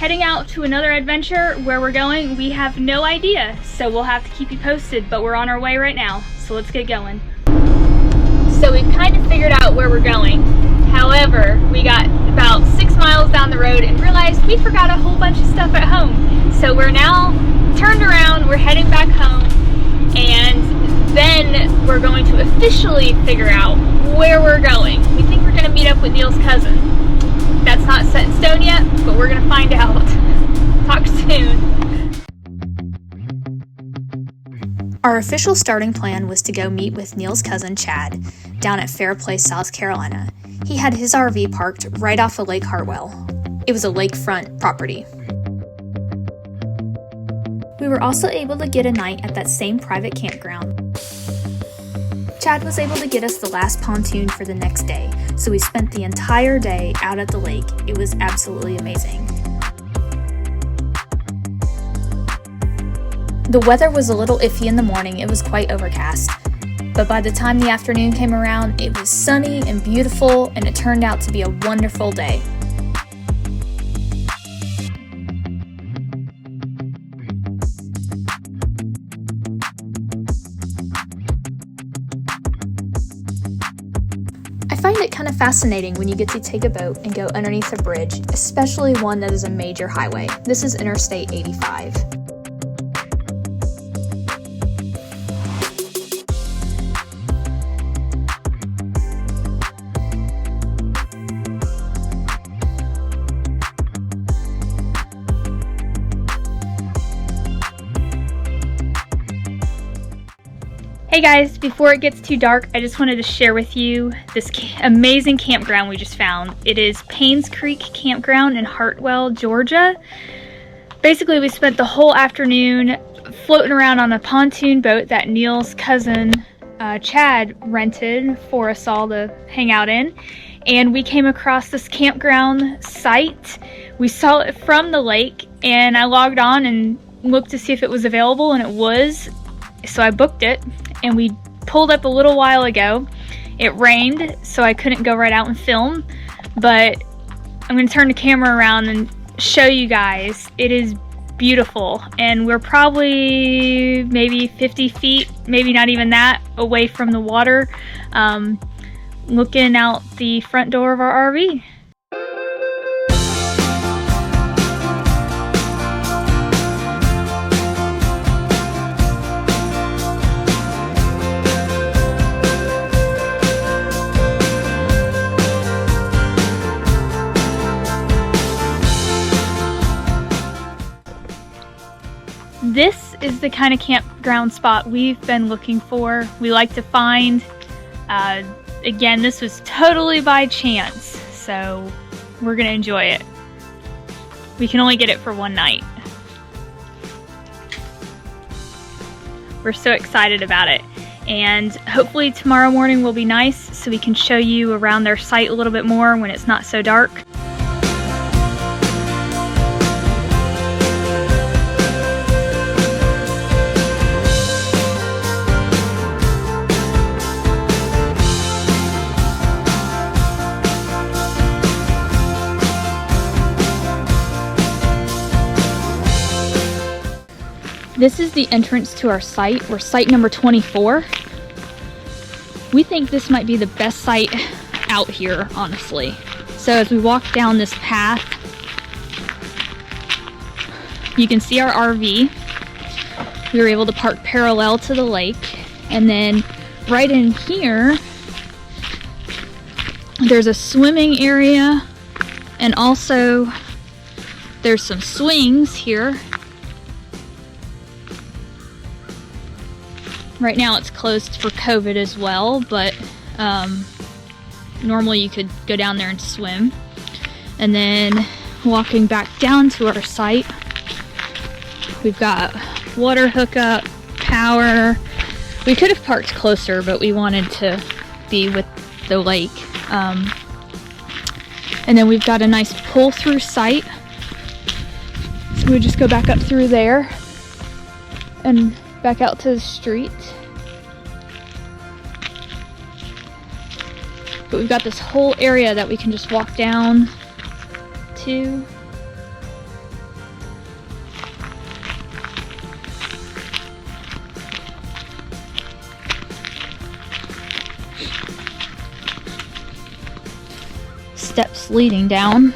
heading out to another adventure. Where we're going, we have no idea, so we'll have to keep you posted, but we're on our way right now, so let's get going. So we've kind of figured out where we're going. However, we got about 6 miles down the road and realized we forgot a whole bunch of stuff at home. So we're now turned around, we're heading back home, and then we're going to officially figure out where we're going. We think we're going to meet up with Neil's cousin. That's not set in stone yet, but we're going to find out. Talk soon. Our official starting plan was to go meet with Neil's cousin Chad down at Fair Place, South Carolina. He had his RV parked right off of Lake Hartwell. It was a lakefront property. We were also able to get a night at that same private campground. Chad was able to get us the last pontoon for the next day, so we spent the entire day out at the lake. It was absolutely amazing. The weather was a little iffy in the morning. It was quite overcast. But by the time the afternoon came around, it was sunny and beautiful, and it turned out to be a wonderful day. I find it kind of fascinating when you get to take a boat and go underneath a bridge, especially one that is a major highway. This is Interstate 85. Hey guys, before it gets too dark, I just wanted to share with you this amazing campground we just found. It is Paynes Creek Campground in Hartwell, Georgia. Basically, we spent the whole afternoon floating around on a pontoon boat that Neil's cousin Chad rented for us all to hang out in. And we came across this campground site. We saw it from the lake, and I logged on and looked to see if it was available, and it was. So I booked it. And we pulled up a little while ago. It rained, so I couldn't go right out and film, but I'm going to turn the camera around and show you guys. It is beautiful, and we're probably maybe 50 feet, maybe not even that, away from the water, looking out the front door of our RV. This is the kind of campground spot we've been looking for. We like to find. Again, this was totally by chance, so we're gonna enjoy it. We can only get it for one night. We're so excited about it. And hopefully tomorrow morning will be nice so we can show you around their site a little bit more when it's not so dark. This is the entrance to our site. We're site number 24. We think this might be the best site out here, honestly. So as we walk down this path, you can see our RV. We were able to park parallel to the lake. And then right in here, there's a swimming area, and also there's some swings here. Right now it's closed for COVID as well, but normally you could go down there and swim. And then walking back down to our site, we've got water hookup, power. We could have parked closer, but we wanted to be with the lake. And then we've got a nice pull-through site. So we just go back up through there and back out to the street. But we've got this whole area that we can just walk down to. Steps leading down.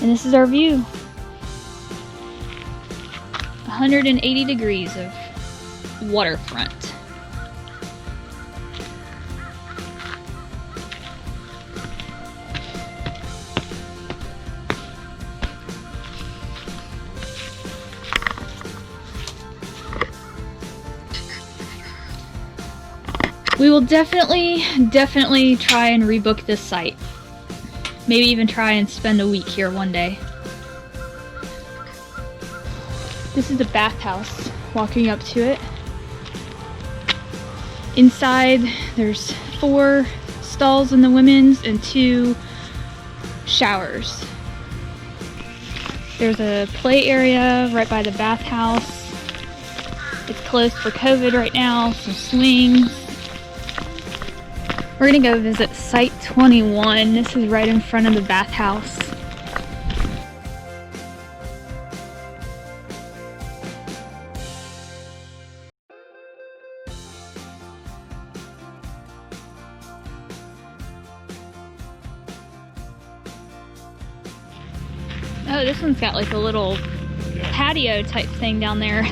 And this is our view. 180 degrees of waterfront. We will definitely try and rebook this site. Maybe even try and spend a week here one day. This is the bathhouse, walking up to it. Inside, there's 4 stalls in the women's and 2 showers. There's a play area right by the bathhouse. It's closed for COVID right now, some swings. We're gonna go visit Site 21. This is right in front of the bathhouse. Oh, this one's got like a little patio type thing down there.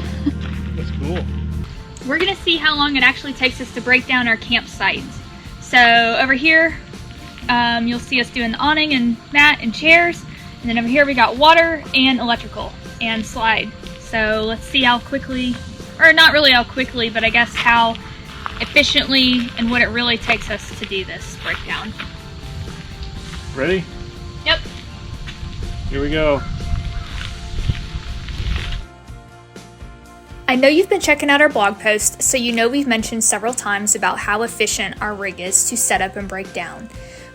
That's cool. We're gonna see how long it actually takes us to break down our campsite. So over here, you'll see us doing the awning and mat and chairs. And then over here we got water and electrical and slide. So let's see how quickly, or not really how quickly, but I guess how efficiently and what it really takes us to do this breakdown. Ready? Yep. Here we go. I know you've been checking out our blog post, so you know we've mentioned several times about how efficient our rig is to set up and break down.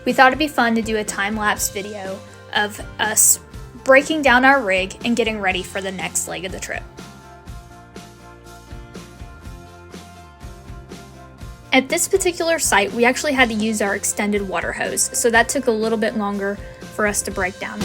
We thought it'd be fun to do a time-lapse video of us breaking down our rig and getting ready for the next leg of the trip. At this particular site, we actually had to use our extended water hose, so that took a little bit longer for us to break down.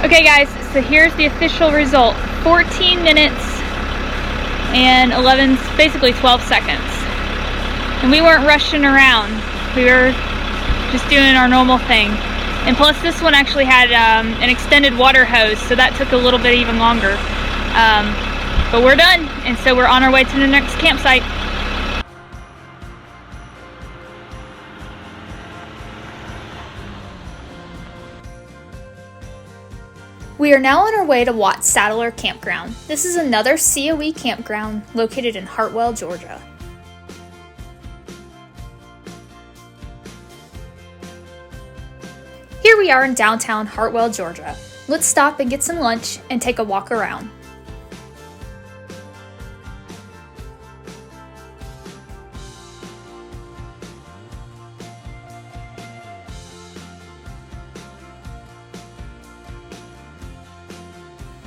Okay guys, so here's the official result. 14 minutes and 11, basically 12 seconds. And we weren't rushing around. We were just doing our normal thing. And plus this one actually had an extended water hose, so that took a little bit even longer. But we're done, and so we're on our way to the next campsite. We are now on our way to Watsadler Campground. This is another COE campground located in Hartwell, Georgia. Here we are in downtown Hartwell, Georgia. Let's stop and get some lunch and take a walk around.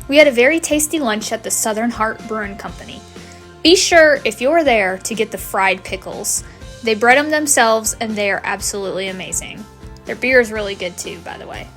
We had a very tasty lunch at the Southern Heart Brewing Company. Be sure, if you're there, to get the fried pickles. They bread them themselves and they are absolutely amazing. Their beer is really good too, by the way.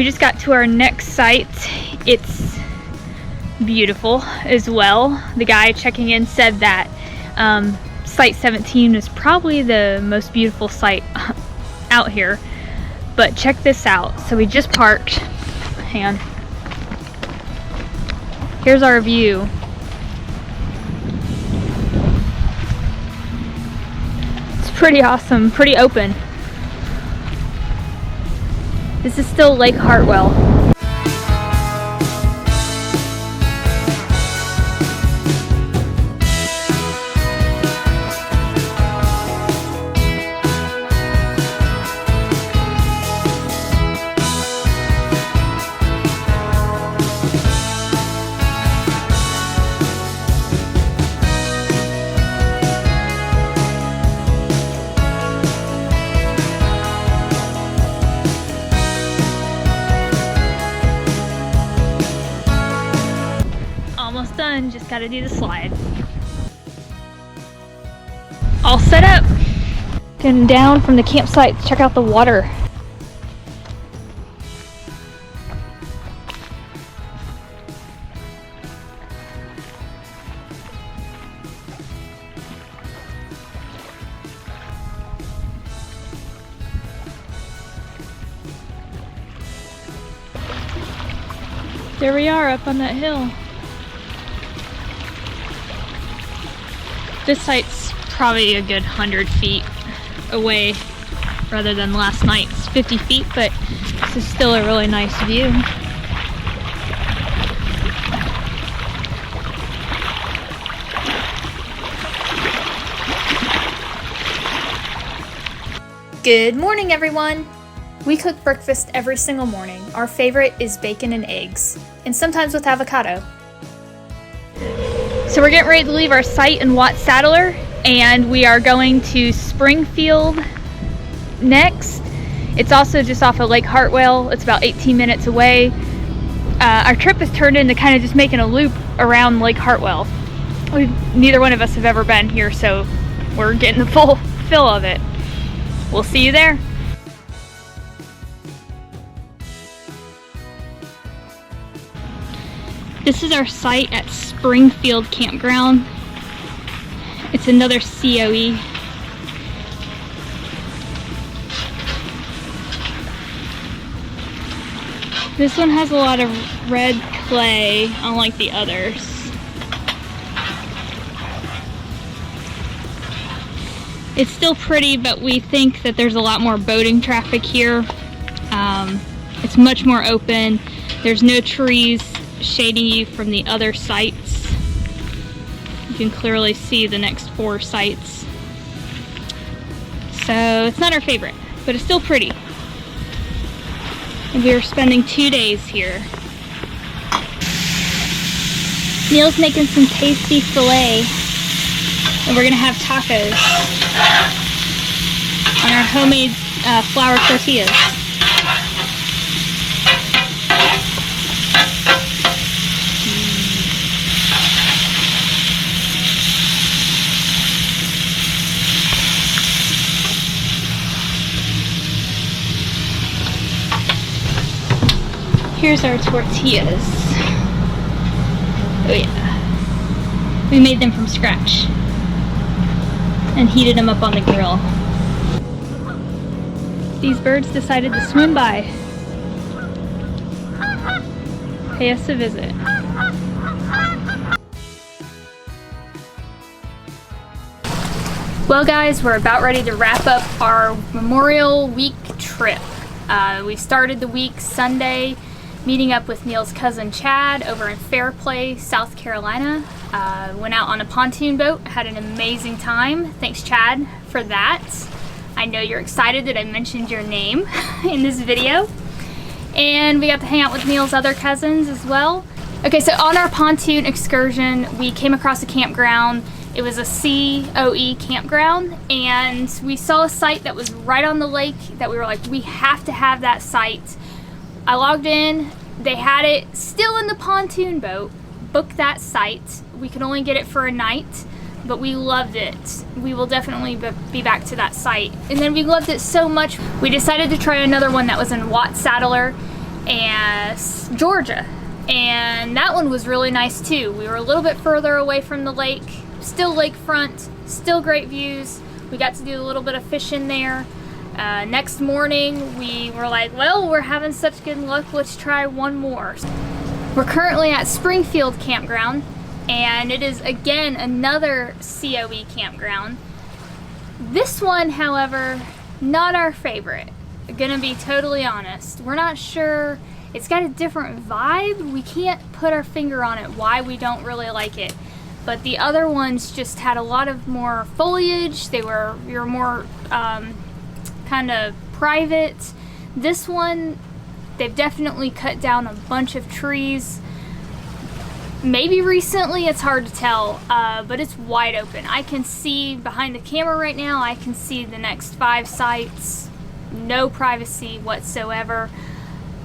We just got to our next site. It's beautiful as well. The guy checking in said that site 17 is probably the most beautiful site out here. But check this out. So we just parked. Hang on. Here's our view. It's pretty awesome, pretty open. This is still Lake Hartwell. Almost done, just gotta do the slide. All set up. Getting down from the campsite to check out the water. There we are up on that hill. This site's probably a good 100 feet away rather than last night's 50 feet, but this is still a really nice view. Good morning, everyone! We cook breakfast every single morning. Our favorite is bacon and eggs, and sometimes with avocado. So we're getting ready to leave our site in Watsadler, and we are going to Springfield next. It's also just off of Lake Hartwell. It's about 18 minutes away. Our trip has turned into kind of just making a loop around Lake Hartwell. Neither one of us have ever been here, so we're getting the full fill of it. We'll see you there. This is our site at Springfield Campground. It's another COE. This one has a lot of red clay, unlike the others. It's still pretty, but we think that there's a lot more boating traffic here. It's much more open. There's no trees shading you from the other sites. You can clearly see the next 4 sites. So it's not our favorite, but it's still pretty. And we are spending 2 days here. Neil's making some tasty filet, and we're gonna have tacos on our homemade flour tortillas. Here's our tortillas. Oh yeah. We made them from scratch and heated them up on the grill. These birds decided to swim by. Pay us a visit. Well guys, we're about ready to wrap up our Memorial Week trip. We started the week Sunday meeting up with Neil's cousin Chad over in Fairplay, South Carolina. Went out on a pontoon boat, had an amazing time. Thanks Chad for that. I know you're excited that I mentioned your name in this video. And we got to hang out with Neil's other cousins as well. Okay, so on our pontoon excursion, we came across a campground. It was a COE campground, and we saw a site that was right on the lake that we were like, we have to have that site. I logged in, they had it still in the pontoon boat, booked that site. We could only get it for a night, but we loved it. We will definitely be back to that site. And then we loved it so much, we decided to try another one that was in Watsadler, and Georgia. And that one was really nice too. We were a little bit further away from the lake, still lakefront, still great views. We got to do a little bit of fishing there. Next morning we were like, well, we're having such good luck, let's try one more. We're currently at Springfield Campground, and it is again another COE campground. This one, however, not our favorite. Gonna be totally honest. We're not sure. It's got a different vibe. We can't put our finger on it why we don't really like it. But the other ones just had a lot of more foliage. They were more kind of private. This one, they've definitely cut down a bunch of trees. Maybe recently, it's hard to tell, but it's wide open. I can see behind the camera right now, I can see the next 5 sites. No privacy whatsoever.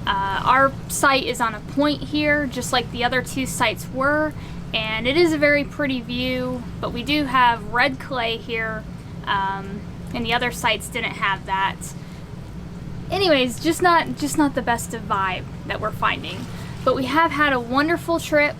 Our site is on a point here, just like the other 2 sites were, and it is a very pretty view, but we do have red clay here, and the other sites didn't have that. Anyways, just not the best of vibe that we're finding. But we have had a wonderful trip,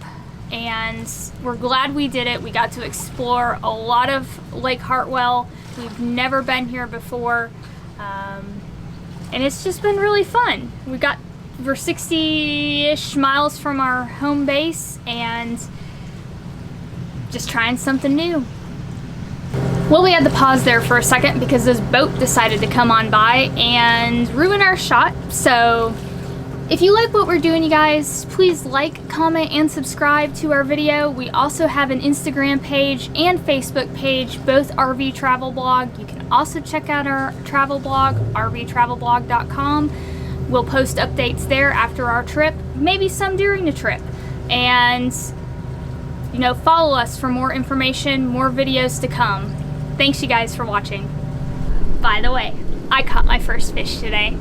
and we're glad we did it. We got to explore a lot of Lake Hartwell. We've never been here before, and it's just been really fun. We're 60-ish miles from our home base and just trying something new. Well, we had to pause there for a second because this boat decided to come on by and ruin our shot. So if you like what we're doing, you guys, please like, comment, and subscribe to our video. We also have an Instagram page and Facebook page, both RVTravelBlog. You can also check out our travel blog, RVTravelBlog.com. We'll post updates there after our trip, maybe some during the trip. And, you know, follow us for more information, more videos to come. Thanks you guys for watching. By the way, I caught my first fish today.